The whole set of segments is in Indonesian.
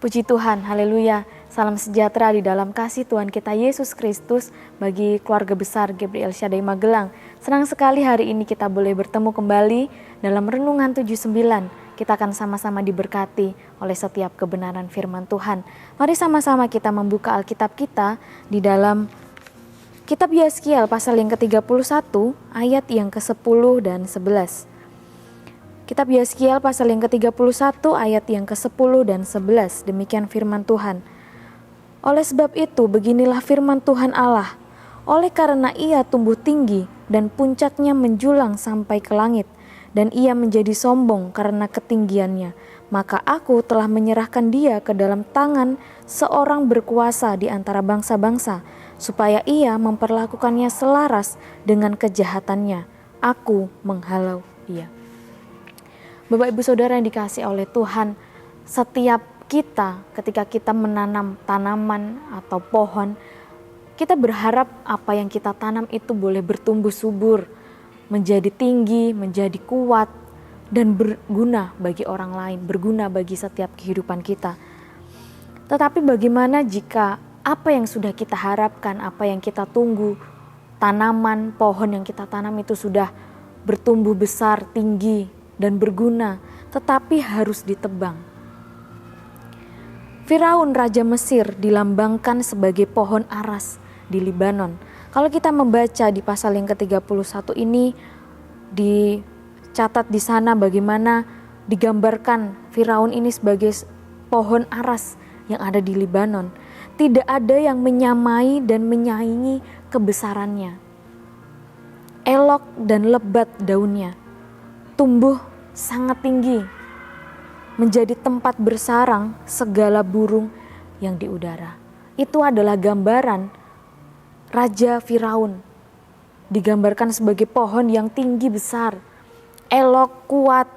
Puji Tuhan, haleluya. Salam sejahtera di dalam kasih Tuhan kita Yesus Kristus bagi keluarga besar Gabriel Shaddai Magelang. Senang sekali hari ini kita boleh bertemu kembali dalam Renungan 79. Kita akan sama-sama diberkati oleh setiap kebenaran firman Tuhan. Mari sama-sama kita membuka Alkitab kita di dalam Kitab Yeskiel pasal yang ke-31 ayat yang ke-10 dan 11. Kitab Yeskiel pasal yang ke-31 ayat yang ke-10 dan 11. Demikian firman Tuhan. Oleh sebab itu beginilah firman Tuhan Allah. Oleh karena ia tumbuh tinggi dan puncaknya menjulang sampai ke langit, dan ia menjadi sombong karena ketinggiannya, maka aku telah menyerahkan dia ke dalam tangan seorang berkuasa di antara bangsa-bangsa, supaya ia memperlakukannya selaras dengan kejahatannya. Aku menghalau dia. Bapak Ibu Saudara yang dikasihi oleh Tuhan, setiap kita ketika kita menanam tanaman atau pohon, kita berharap apa yang kita tanam itu boleh bertumbuh subur, menjadi tinggi, menjadi kuat, dan berguna bagi orang lain, berguna bagi setiap kehidupan kita. Tetapi bagaimana jika apa yang sudah kita harapkan, apa yang kita tunggu, tanaman, pohon yang kita tanam itu sudah bertumbuh besar, tinggi, dan berguna, tetapi harus ditebang. Firaun Raja Mesir dilambangkan sebagai pohon aras di Libanon. Kalau kita membaca di pasal yang ke-31 ini, dicatat di sana bagaimana digambarkan Firaun ini sebagai pohon aras yang ada di Libanon. Tidak ada yang menyamai dan menyaingi kebesarannya. Elok dan lebat daunnya, tumbuh sangat tinggi, menjadi tempat bersarang segala burung yang di udara. Itu adalah gambaran Raja Firaun, digambarkan sebagai pohon yang tinggi besar, elok, kuat,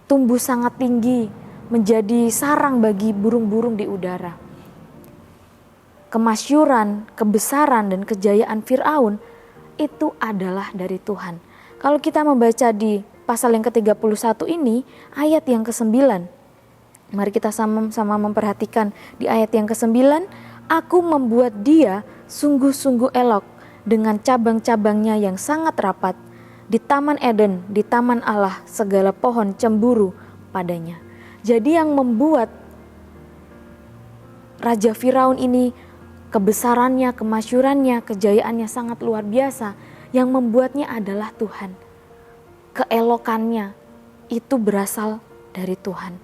tumbuh sangat tinggi, menjadi sarang bagi burung-burung di udara. Kemasyuran, kebesaran, dan kejayaan Firaun itu adalah dari Tuhan. Kalau kita membaca di pasal yang ke-31 ini, ayat yang ke-9. Mari kita sama-sama memperhatikan di ayat yang ke-9. Aku membuat dia sungguh-sungguh elok dengan cabang-cabangnya yang sangat rapat. Di Taman Eden, di Taman Allah, segala pohon cemburu padanya. Jadi yang membuat Raja Firaun ini kebesarannya, kemasyurannya, kejayaannya sangat luar biasa. Yang membuatnya adalah Tuhan. Keelokannya itu berasal dari Tuhan.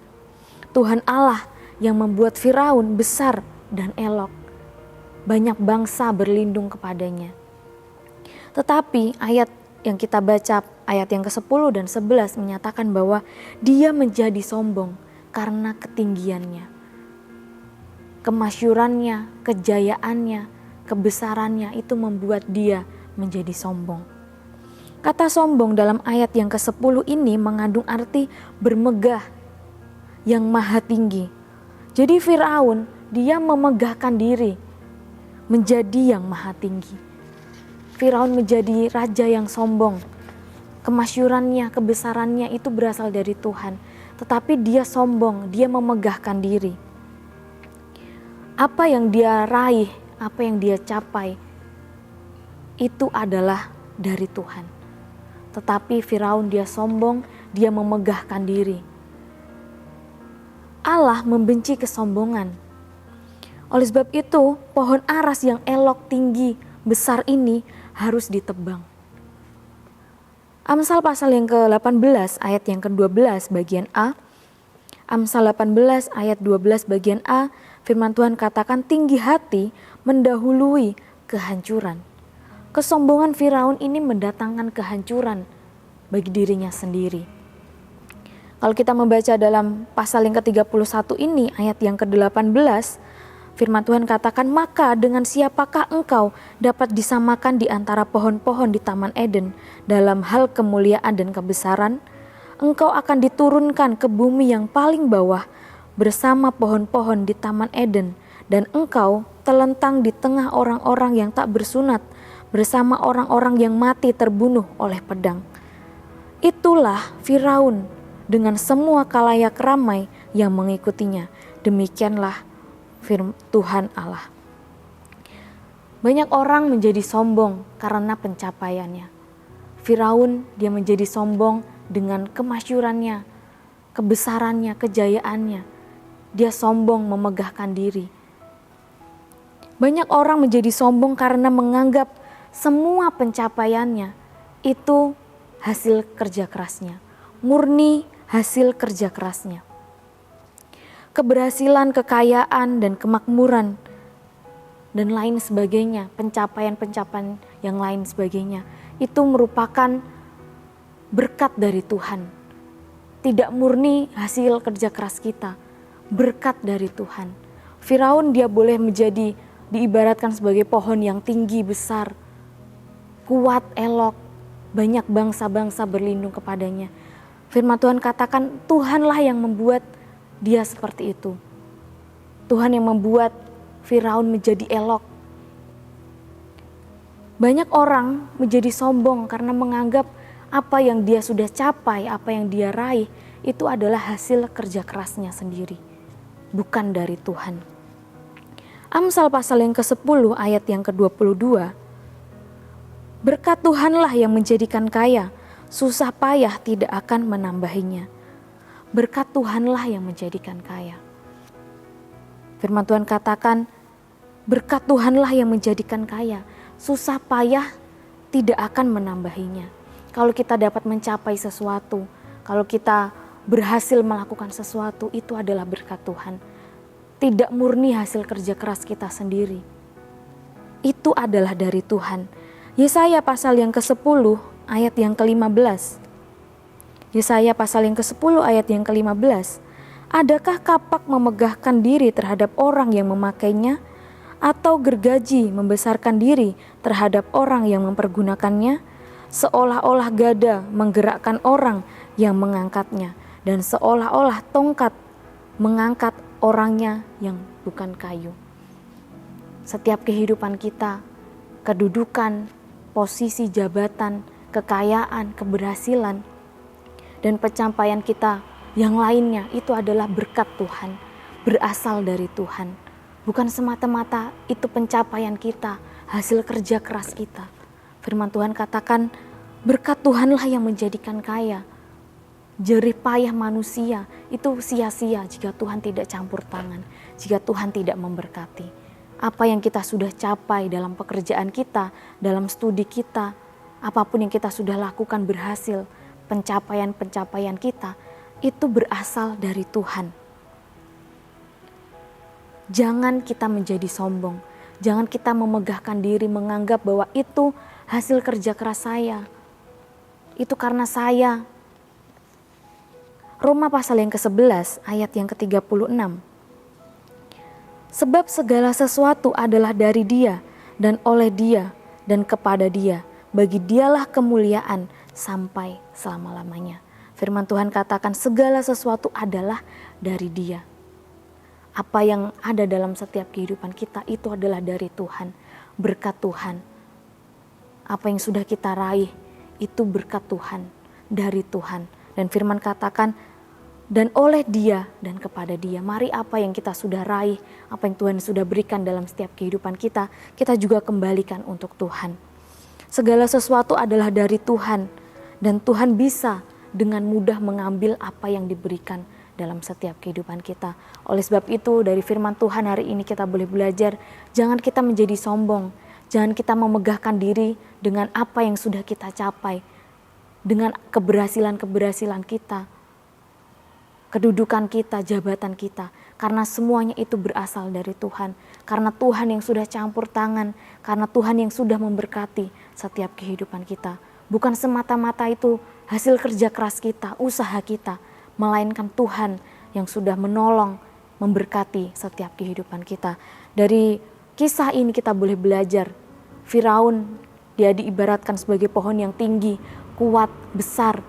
Tuhan Allah yang membuat Firaun besar dan elok. Banyak bangsa berlindung kepadanya. Tetapi ayat yang kita baca, ayat yang ke-10 dan 11 menyatakan bahwa dia menjadi sombong karena ketinggiannya. Kemasyurannya, kejayaannya, kebesarannya itu membuat dia menjadi sombong. Kata sombong dalam ayat yang ke-10 ini mengandung arti bermegah, yang maha tinggi. Jadi Firaun, dia memegahkan diri menjadi yang maha tinggi. Firaun menjadi raja yang sombong. Kemasyurannya, kebesarannya itu berasal dari Tuhan. Tetapi dia sombong, dia memegahkan diri. Apa yang dia raih, apa yang dia capai, itu adalah dari Tuhan. Tetapi Firaun dia sombong, dia memegahkan diri. Allah membenci kesombongan. Oleh sebab itu, pohon aras yang elok, tinggi, besar ini harus ditebang. Amsal pasal yang ke-18 ayat yang ke-12 bagian A. Amsal 18 ayat 12 bagian A, firman Tuhan katakan, tinggi hati mendahului kehancuran. Kesombongan Firaun ini mendatangkan kehancuran bagi dirinya sendiri. Kalau kita membaca dalam pasal yang ke-31 ini, ayat yang ke-18, firman Tuhan katakan, maka dengan siapakah engkau dapat disamakan di antara pohon-pohon di Taman Eden dalam hal kemuliaan dan kebesaran? Engkau akan diturunkan ke bumi yang paling bawah bersama pohon-pohon di Taman Eden, dan engkau telentang di tengah orang-orang yang tak bersunat, bersama orang-orang yang mati terbunuh oleh pedang. Itulah Firaun dengan semua kalayak ramai yang mengikutinya. Demikianlah firman Tuhan Allah. Banyak orang menjadi sombong karena pencapaiannya. Firaun dia menjadi sombong dengan kemasyurannya, kebesarannya, kejayaannya. Dia sombong memegahkan diri. Banyak orang menjadi sombong karena menganggap semua pencapaiannya itu hasil kerja kerasnya, murni hasil kerja kerasnya. Keberhasilan, kekayaan, dan kemakmuran, dan lain sebagainya, pencapaian-pencapaian yang lain sebagainya, itu merupakan berkat dari Tuhan. Tidak murni hasil kerja keras kita, berkat dari Tuhan. Firaun dia boleh menjadi diibaratkan sebagai pohon yang tinggi, besar, kuat, elok, banyak bangsa-bangsa berlindung kepadanya. Firman Tuhan katakan Tuhanlah yang membuat dia seperti itu. Tuhan yang membuat Firaun menjadi elok. Banyak orang menjadi sombong karena menganggap apa yang dia sudah capai, apa yang dia raih, itu adalah hasil kerja kerasnya sendiri, bukan dari Tuhan. Amsal pasal yang ke-10 ayat yang ke-22. Berkat Tuhanlah yang menjadikan kaya, susah payah tidak akan menambahinya. Berkat Tuhanlah yang menjadikan kaya. Firman Tuhan katakan, berkat Tuhanlah yang menjadikan kaya, susah payah tidak akan menambahinya. Kalau kita dapat mencapai sesuatu, kalau kita berhasil melakukan sesuatu, itu adalah berkat Tuhan. Tidak murni hasil kerja keras kita sendiri. Itu adalah dari Tuhan. Yesaya pasal yang ke-10 ayat yang ke-15. Yesaya pasal yang ke-10 ayat yang ke-15. Adakah kapak memegahkan diri terhadap orang yang memakainya, atau gergaji membesarkan diri terhadap orang yang mempergunakannya? Seolah-olah gada menggerakkan orang yang mengangkatnya, dan seolah-olah tongkat mengangkat orangnya yang bukan kayu. Setiap kehidupan kita, kedudukan, posisi jabatan, kekayaan, keberhasilan, dan pencapaian kita yang lainnya itu adalah berkat Tuhan, berasal dari Tuhan. Bukan semata-mata itu pencapaian kita, hasil kerja keras kita. Firman Tuhan katakan, berkat Tuhanlah yang menjadikan kaya. Jerih payah manusia itu sia-sia jika Tuhan tidak campur tangan, jika Tuhan tidak memberkati. Apa yang kita sudah capai dalam pekerjaan kita, dalam studi kita, apapun yang kita sudah lakukan berhasil, pencapaian-pencapaian kita, itu berasal dari Tuhan. Jangan kita menjadi sombong, jangan kita memegahkan diri, menganggap bahwa itu hasil kerja keras saya, itu karena saya. Roma pasal yang ke-11 ayat yang ke-36. Sebab segala sesuatu adalah dari Dia, dan oleh Dia, dan kepada Dia. Bagi Dialah kemuliaan sampai selama-lamanya. Firman Tuhan katakan segala sesuatu adalah dari Dia. Apa yang ada dalam setiap kehidupan kita itu adalah dari Tuhan, berkat Tuhan. Apa yang sudah kita raih itu berkat Tuhan, dari Tuhan. Dan firman katakan, dan oleh Dia dan kepada Dia. Mari apa yang kita sudah raih, apa yang Tuhan sudah berikan dalam setiap kehidupan kita, kita juga kembalikan untuk Tuhan. Segala sesuatu adalah dari Tuhan, dan Tuhan bisa dengan mudah mengambil apa yang diberikan dalam setiap kehidupan kita. Oleh sebab itu dari firman Tuhan hari ini kita boleh belajar, jangan kita menjadi sombong, jangan kita memegahkan diri dengan apa yang sudah kita capai, dengan keberhasilan-keberhasilan kita, kedudukan kita, jabatan kita, karena semuanya itu berasal dari Tuhan, karena Tuhan yang sudah campur tangan, karena Tuhan yang sudah memberkati setiap kehidupan kita. Bukan semata-mata itu hasil kerja keras kita, usaha kita, melainkan Tuhan yang sudah menolong, memberkati setiap kehidupan kita. Dari kisah ini kita boleh belajar, Firaun dia diibaratkan sebagai pohon yang tinggi, kuat, besar,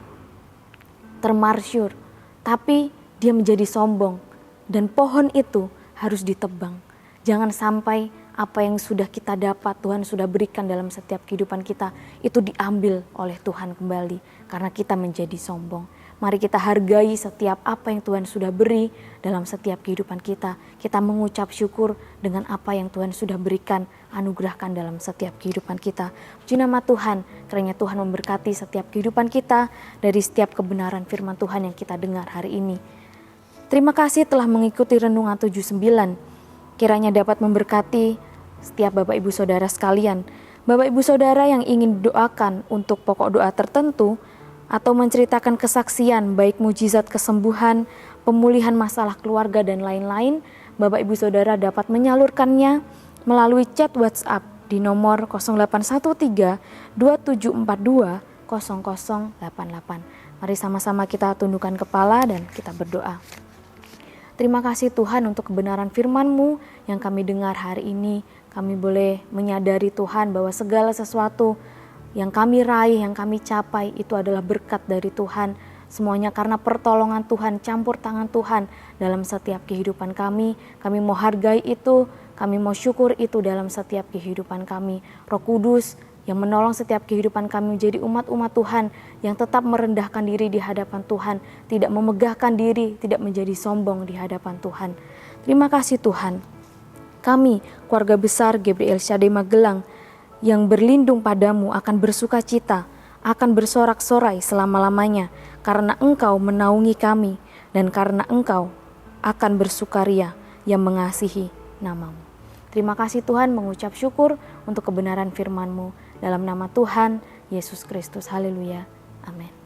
termarsyur, tapi dia menjadi sombong, dan pohon itu harus ditebang. Jangan sampai apa yang sudah kita dapat, Tuhan sudah berikan dalam setiap kehidupan kita, itu diambil oleh Tuhan kembali karena kita menjadi sombong. Mari kita hargai setiap apa yang Tuhan sudah beri dalam setiap kehidupan kita. Kita mengucap syukur dengan apa yang Tuhan sudah berikan, anugerahkan dalam setiap kehidupan kita. Puji nama Tuhan, kiranya Tuhan memberkati setiap kehidupan kita dari setiap kebenaran firman Tuhan yang kita dengar hari ini. Terima kasih telah mengikuti Renungan 79. Kiranya dapat memberkati setiap Bapak Ibu Saudara sekalian. Bapak Ibu Saudara yang ingin didoakan untuk pokok doa tertentu, atau menceritakan kesaksian baik mujizat kesembuhan, pemulihan masalah keluarga dan lain-lain, Bapak Ibu Saudara dapat menyalurkannya melalui chat WhatsApp di nomor 0813 2742 0088. Mari sama-sama kita tundukkan kepala dan kita berdoa. Terima kasih Tuhan untuk kebenaran firman-Mu yang kami dengar hari ini. Kami boleh menyadari Tuhan bahwa segala sesuatu yang kami raih, yang kami capai itu adalah berkat dari Tuhan. Semuanya karena pertolongan Tuhan, campur tangan Tuhan dalam setiap kehidupan kami. Kami mau hargai itu, kami mau syukur itu dalam setiap kehidupan kami. Roh Kudus yang menolong setiap kehidupan kami menjadi umat-umat Tuhan yang tetap merendahkan diri di hadapan Tuhan, tidak memegahkan diri, tidak menjadi sombong di hadapan Tuhan. Terima kasih Tuhan. Kami, keluarga besar GBI El Shaddai Magelang, yang berlindung padamu akan bersuka cita, akan bersorak-sorai selama-lamanya, karena Engkau menaungi kami, dan karena Engkau akan bersukaria yang mengasihi nama-Mu. Terima kasih Tuhan, mengucap syukur untuk kebenaran firman-Mu. Dalam nama Tuhan Yesus Kristus, haleluya, amin.